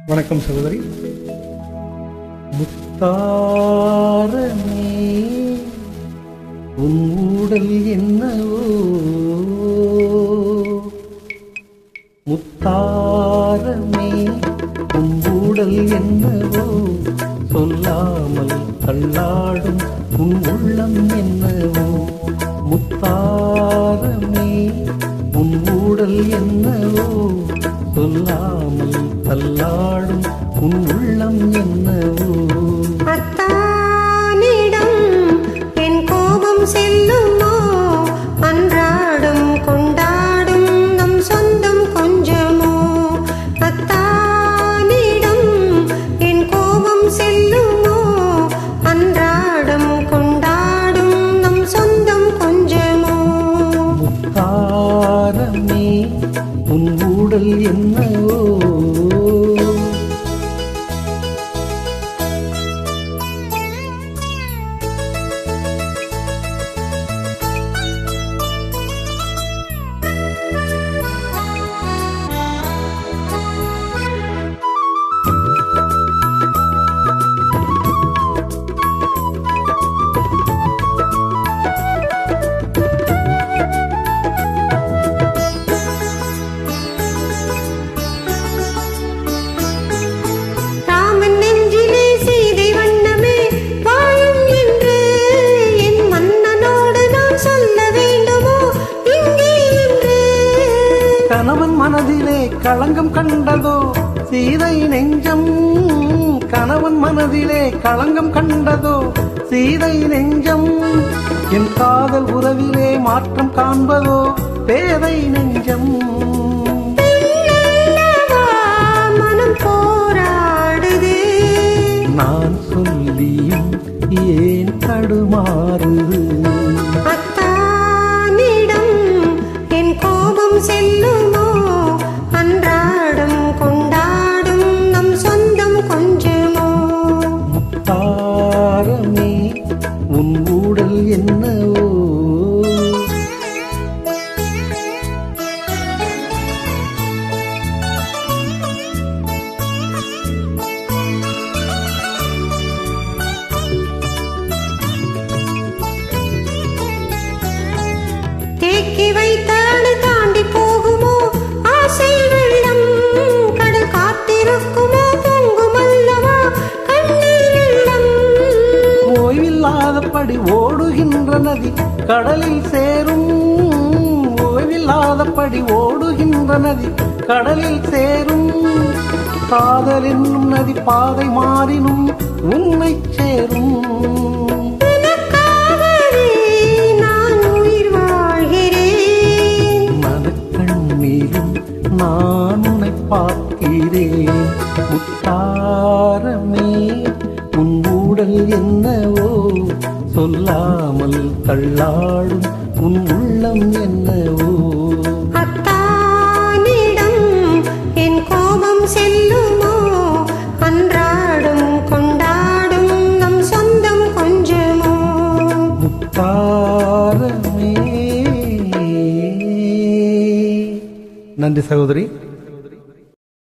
வணக்கம் சகோதரி. முத்தாரமே உன் ஊடல் என்னவோ, முத்தாரமே உன் ஊடல் என்னவோ, சொல்லாமல் தள்ளாடும் உன் உள்ளம் என்னவோ, முத்தாரமே உன் ஊடல் என்னவோ, சொல்லாமல் தள்ளாடும் உன் உள்ளம் என்னவோ. அத்தானிடம் என் கோபம் செல்லுமோ, அன்றாடம் கொண்டாடும் நம் சொந்தம் கொஞ்சமோ. அத்தானிடம் என் கோபம் செல்லுமோ, அன்றாடம் கொண்டாடும் நம் சொந்தம் கொஞ்சமோ. முத்தாரமே உன் ஊடல் என்னவோ. கணவன் மனதிலே களங்கம் கண்டதோ சீதை நெஞ்சம், கணவன் மனதிலே களங்கம் கண்டதோ சீதை நெஞ்சம், என் காதல் உறவிலே மாற்றம் காண்பதோ பேதை நெஞ்சம். மனம் போராடுது, நான் சொல்லியும் ஏன் தடுமாறுது. செல்லுமோ, அன்றாடம் கொண்டாடும் நம் சொந்தம் கொஞ்சமோ. முத்தாரமே உன் ஊடல் என்னவோ. தேக்கி வைத்த தாண்டி போகுமோ ஆசை வெள்ளம், கடல் காத்திருக்குமோ பொங்குமல்லவா கண்ணீர் வெள்ளம். ஓய்வில்லாதபடி ஓடுகின்ற நதி கடலில் சேரும், ஓய்வில்லாதபடி ஓடுகின்ற நதி கடலில் சேரும், காதல் என்னும் நதி பாதை மாறினும் உன்னை சேரும். நான் உன்னை பார்க்கிறேன். முத்தாரமே உன் ஊடல் என்னவோ, சொல்லாமல் தள்ளாடும் உன் உள்ளம் என்னவோ. அத்தானிடம் என் கோபம் செல்லுமோ, அன்றாடம் கொண்டாடும் நம் சொந்தம் கொஞ்சமோ. முத்தாரமே. நன்றி சகோதரி.